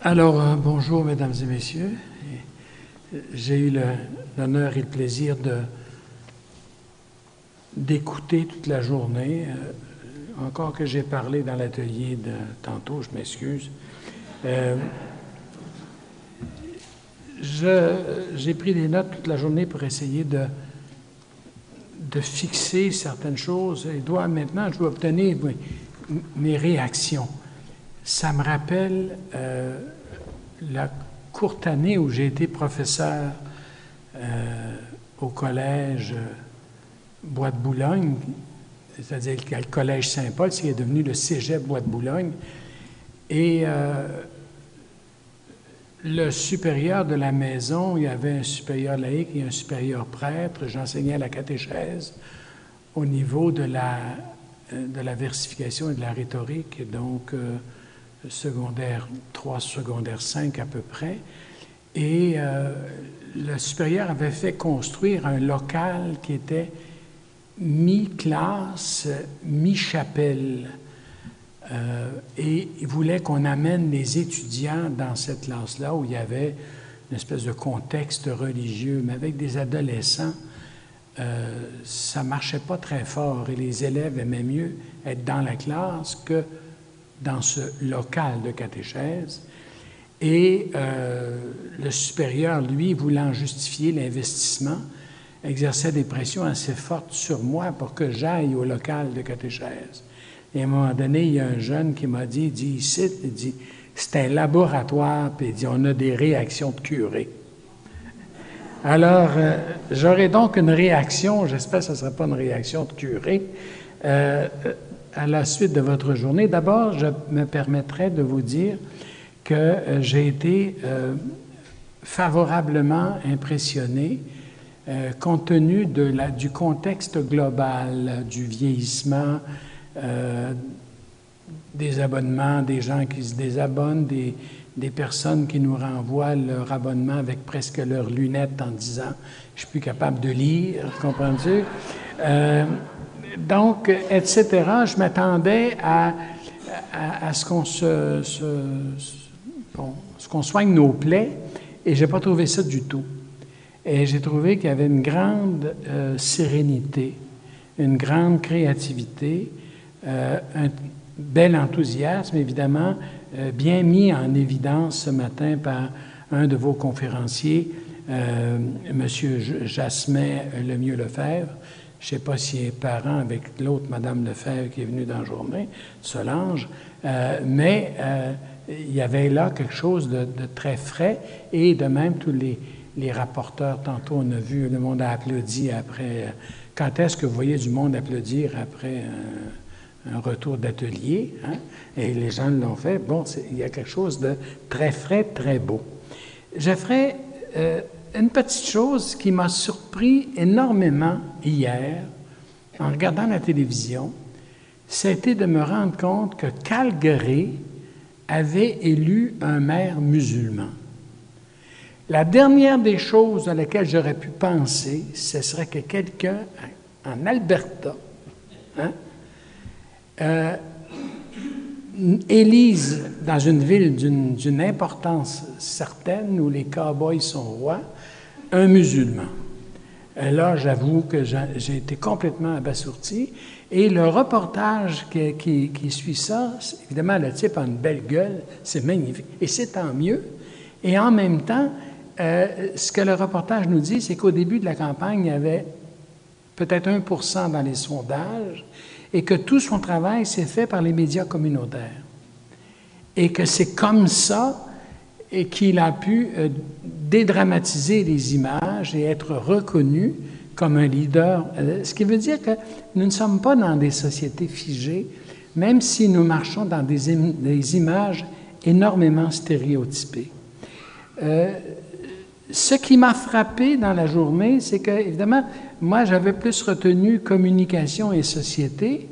Alors, bonjour, mesdames et messieurs. J'ai eu l'honneur et le plaisir d'écouter toute la journée. Encore que j'ai parlé dans l'atelier de tantôt, je m'excuse. J'ai pris des notes toute la journée pour essayer de fixer certaines choses. Et maintenant, je dois obtenir mes réactions. Ça me rappelle la courte année où j'ai été professeur au collège Bois de Boulogne, c'est-à-dire le collège Saint-Paul, qui est devenu le cégep Bois de Boulogne. Et le supérieur de la maison, il y avait un supérieur laïque et un supérieur prêtre. J'enseignais la catéchèse au niveau de la versification et de la rhétorique, donc secondaire 3, secondaire 5 à peu près. Et le supérieur avait fait construire un local qui était mi-classe, mi-chapelle. Et il voulait qu'on amène les étudiants dans cette classe-là où il y avait une espèce de contexte religieux, mais avec des adolescents, ça ne marchait pas très fort et les élèves aimaient mieux être dans la classe que dans ce local de catéchèse. Et le supérieur, lui, voulant justifier l'investissement, exerçait des pressions assez fortes sur moi pour que j'aille au local de catéchèse. Et à un moment donné, il y a un jeune qui m'a dit, ici, il dit, c'est un laboratoire, puis il dit, on a des réactions de curé. Alors, j'aurai donc une réaction, j'espère que ce ne sera pas une réaction de curé, à la suite de votre journée. D'abord, je me permettrai de vous dire que j'ai été favorablement impressionné compte tenu du contexte global, du vieillissement, des abonnements, des gens qui se désabonnent, des personnes qui nous renvoient leur abonnement avec presque leurs lunettes en disant « je suis plus capable de lire », comprends-tu? Donc, etc., je m'attendais à ce qu'on soigne nos plaies, et je n'ai pas trouvé ça du tout. Et j'ai trouvé qu'il y avait une grande sérénité, une grande créativité, un bel enthousiasme, évidemment, bien mis en évidence ce matin par un de vos conférenciers, M. Jasmin Lemieux-Lefebvre. Je ne sais pas s'il est parent avec l'autre Mme Lefebvre qui est venue dans la journée, Solange, mais il y avait là quelque chose de très frais, et de même tous les rapporteurs, tantôt on a vu, le monde a applaudi après. Quand est-ce que vous voyez du monde applaudir après un retour d'atelier, hein? Et les gens l'ont fait. Bon, il y a quelque chose de très frais, très beau. Je ferai une petite chose qui m'a surpris énormément hier, en regardant la télévision, c'était de me rendre compte que Calgary avait élu un maire musulman. La dernière des choses à laquelle j'aurais pu penser, ce serait que quelqu'un en Alberta élise dans une ville d'une importance certaine où les cow-boys sont rois, un musulman. Là, j'avoue que j'ai été complètement abasourdi. Et le reportage qui suit ça, évidemment, le type a une belle gueule, c'est magnifique, et c'est tant mieux. Et en même temps, ce que le reportage nous dit, c'est qu'au début de la campagne, il y avait peut-être 1% dans les sondages, et que tout son travail s'est fait par les médias communautaires. Et que c'est comme ça et qu'il a pu dédramatiser les images et être reconnu comme un leader. Ce qui veut dire que nous ne sommes pas dans des sociétés figées, même si nous marchons dans des images énormément stéréotypées. Ce qui m'a frappé dans la journée, c'est que, évidemment, moi, j'avais plus retenu communication et société,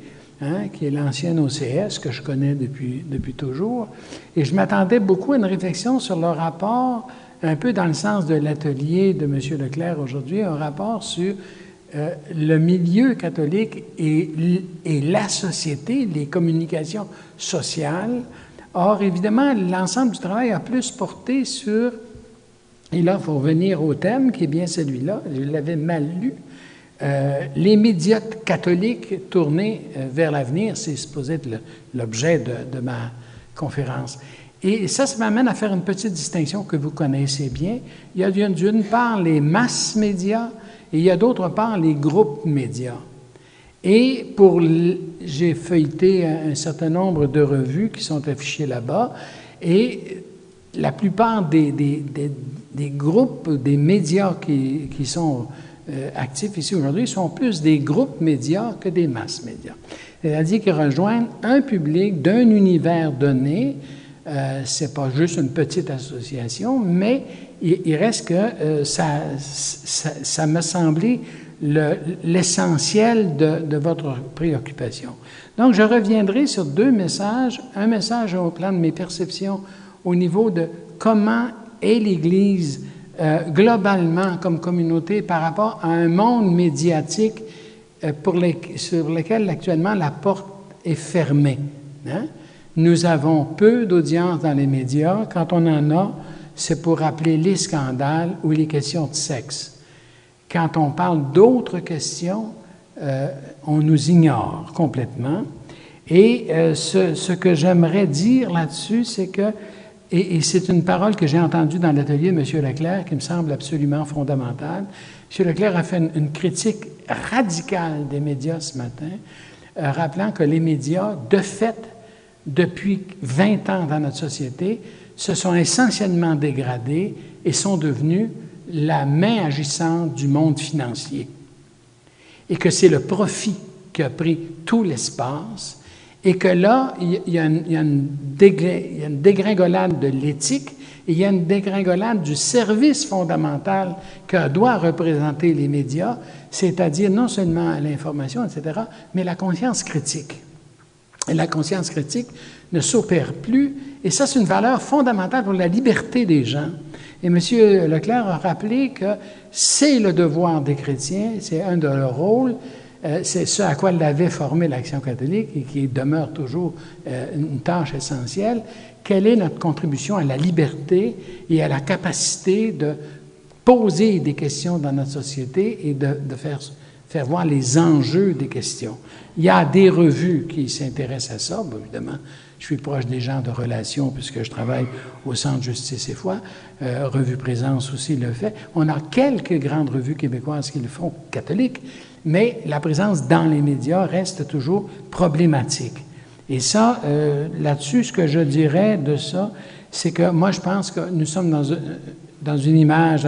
qui est l'ancienne OCS, que je connais depuis toujours, et je m'attendais beaucoup à une réflexion sur le rapport, un peu dans le sens de l'atelier de M. Leclerc aujourd'hui, un rapport sur le milieu catholique et la société, les communications sociales, Or, évidemment, l'ensemble du travail a plus porté sur, et là, il faut revenir au thème qui est bien celui-là, je l'avais mal lu, les médias catholiques tournés vers l'avenir, c'est supposé être l'objet de ma conférence. Et ça m'amène à faire une petite distinction que vous connaissez bien. Il y a d'une part les masses médias et il y a d'autre part les groupes médias. Et j'ai feuilleté un certain nombre de revues qui sont affichées là-bas et la plupart des groupes, des médias qui sont actifs ici aujourd'hui sont plus des groupes médias que des masses médias. C'est-à-dire qu'ils rejoignent un public d'un univers donné. C'est pas juste une petite association, mais il reste que ça me semblait l'essentiel de votre préoccupation. Donc, je reviendrai sur deux messages. Un message au plan de mes perceptions au niveau de comment est l'Église globalement comme communauté par rapport à un monde médiatique sur lequel actuellement la porte est fermée. Hein? Nous avons peu d'audience dans les médias. Quand on en a, c'est pour rappeler les scandales ou les questions de sexe. Quand on parle d'autres questions, on nous ignore complètement. Et ce que j'aimerais dire là-dessus, c'est que, et c'est une parole que j'ai entendue dans l'atelier de M. Leclerc qui me semble absolument fondamentale. M. Leclerc a fait une critique radicale des médias ce matin, rappelant que les médias, de fait, depuis 20 ans dans notre société, se sont essentiellement dégradés et sont devenus la main agissante du monde financier. Et que c'est le profit qui a pris tout l'espace et que là, il y a une dégringolade de l'éthique et il y a une dégringolade du service fondamental que doivent représenter les médias, c'est-à-dire non seulement l'information, etc., mais la conscience critique. Et la conscience critique ne s'opère plus, et ça, c'est une valeur fondamentale pour la liberté des gens. Et M. Leclerc a rappelé que c'est le devoir des chrétiens, c'est un de leurs rôles, c'est ce à quoi l'avait formé l'Action catholique et qui demeure toujours une tâche essentielle. Quelle est notre contribution à la liberté et à la capacité de poser des questions dans notre société et de faire voir les enjeux des questions. Il y a des revues qui s'intéressent à ça, bien évidemment. Je suis proche des gens de relations puisque je travaille au Centre Justice et Foi. Revue Présence aussi le fait. On a quelques grandes revues québécoises qui le font, catholiques, mais la présence dans les médias reste toujours problématique. Et ça, là-dessus, ce que je dirais de ça, c'est que moi, je pense que nous sommes dans une image,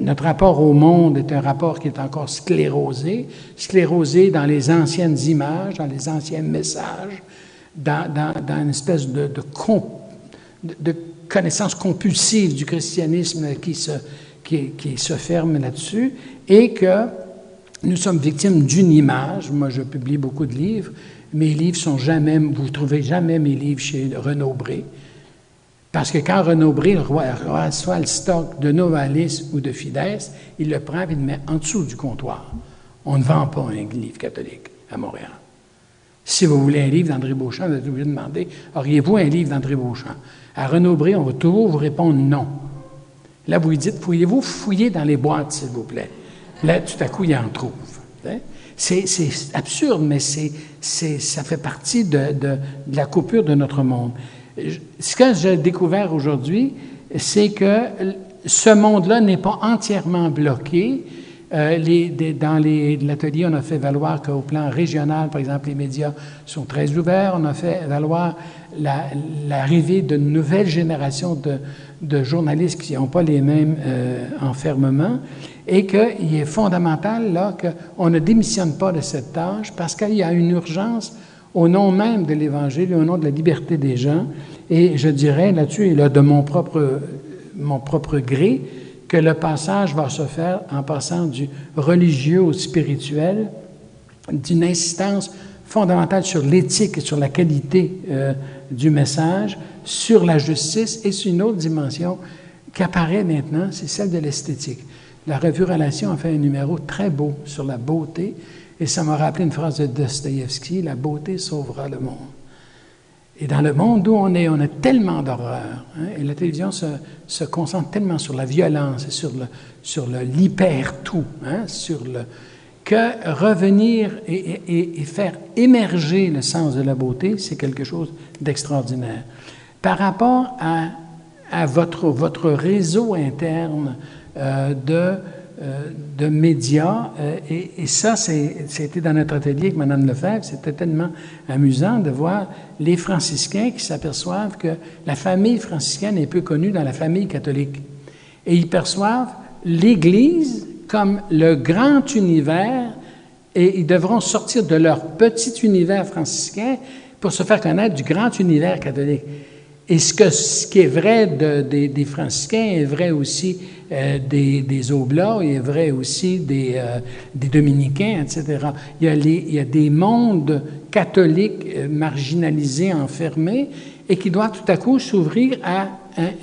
notre rapport au monde est un rapport qui est encore sclérosé dans les anciennes images, dans les anciens messages, dans une espèce de connaissance compulsive du christianisme qui se ferme là-dessus, et que nous sommes victimes d'une image. Moi, je publie beaucoup de livres. Mes livres sont jamais, vous ne trouvez jamais mes livres chez Renaud-Bré. Parce que quand Renaud-Bré reçoit le stock de Novalis ou de Fides, il le prend et il le met en dessous du comptoir. On ne vend pas un livre catholique à Montréal. Si vous voulez un livre d'André Beauchamp, vous êtes obligé de demander « Auriez-vous un livre d'André Beauchamp? » À Renaud-Bré, on va toujours vous répondre « Non ». Là, vous lui dites « Pourriez-vous fouiller dans les boîtes, s'il vous plaît? » Là, tout à coup, il en trouve. C'est absurde, mais ça fait partie de la coupure de notre monde. Ce que j'ai découvert aujourd'hui, c'est que ce monde-là n'est pas entièrement bloqué. Dans l'atelier, on a fait valoir qu'au plan régional, par exemple, les médias sont très ouverts. On a fait valoir l'arrivée de nouvelles générations de journalistes qui n'ont pas les mêmes enfermements, et qu'il est fondamental là qu'on ne démissionne pas de cette tâche parce qu'il y a une urgence au nom même de l'Évangile et au nom de la liberté des gens. Et je dirais là-dessus, et là de mon propre gré, que le passage va se faire en passant du religieux au spirituel, d'une insistance fondamentale sur l'éthique et sur la qualité du message, sur la justice, et sur une autre dimension qui apparaît maintenant, c'est celle de l'esthétique. La revue Relations a fait un numéro très beau sur la beauté, et ça m'a rappelé une phrase de Dostoïevski, « La beauté sauvera le monde ». Et dans le monde où on a tellement d'horreur. Hein, et la télévision se concentre tellement sur la violence et sur l'hyper-tout, hein, que revenir et faire émerger le sens de la beauté, c'est quelque chose d'extraordinaire. Par rapport à votre réseau interne de médias, et ça, c'était dans notre atelier avec Mme Lefebvre, c'était tellement amusant de voir les franciscains qui s'aperçoivent que la famille franciscaine est peu connue dans la famille catholique. Et ils perçoivent l'Église comme le grand univers, et ils devront sortir de leur petit univers franciscain pour se faire connaître du grand univers catholique. Et ce qui est vrai des franciscains est vrai aussi des oblats, et est vrai aussi des dominicains, etc. Il y a des mondes catholiques marginalisés, enfermés, et qui doivent tout à coup s'ouvrir à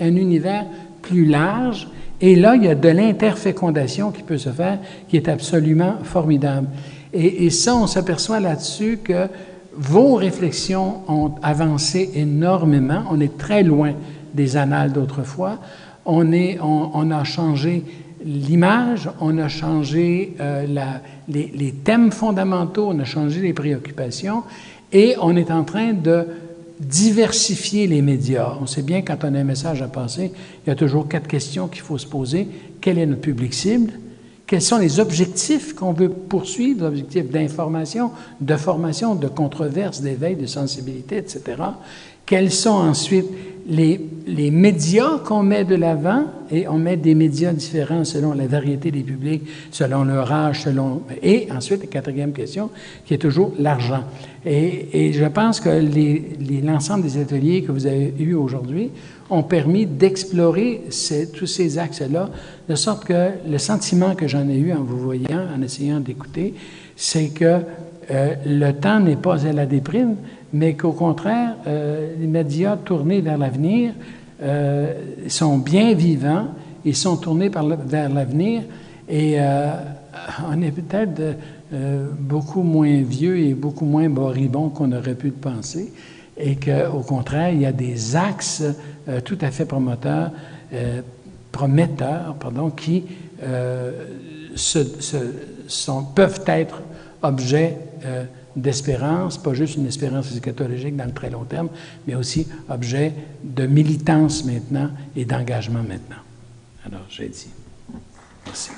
un univers plus large. Et là, il y a de l'interfécondation qui peut se faire, qui est absolument formidable. Et ça, on s'aperçoit là-dessus que vos réflexions ont avancé énormément. On est très loin des annales d'autrefois. On a changé l'image, on a changé les thèmes fondamentaux, on a changé les préoccupations, et on est en train de diversifier les médias. On sait bien, quand on a un message à passer, il y a toujours 4 questions qu'il faut se poser. Quel est notre public cible? Quels sont les objectifs qu'on veut poursuivre, l'objectif d'information, de formation, de controverse, d'éveil, de sensibilité, etc. Quels sont ensuite les médias qu'on met de l'avant, et on met des médias différents selon la variété des publics, selon leur âge, et ensuite, la 4e question, qui est toujours l'argent. Et je pense que l'ensemble des ateliers que vous avez eus aujourd'hui ont permis d'explorer tous ces axes-là, de sorte que le sentiment que j'en ai eu en vous voyant, en essayant d'écouter, c'est que le temps n'est pas à la déprime, mais qu'au contraire, les médias tournés vers l'avenir sont bien vivants, ils sont tournés vers l'avenir, et on est peut-être beaucoup moins vieux et beaucoup moins moribond qu'on aurait pu le penser, et qu'au contraire, il y a des axes tout à fait prometteurs, qui peuvent être objets d'espérance, pas juste une espérance eschatologique dans le très long terme, mais aussi objet de militance maintenant et d'engagement maintenant. Alors, j'ai dit. Merci.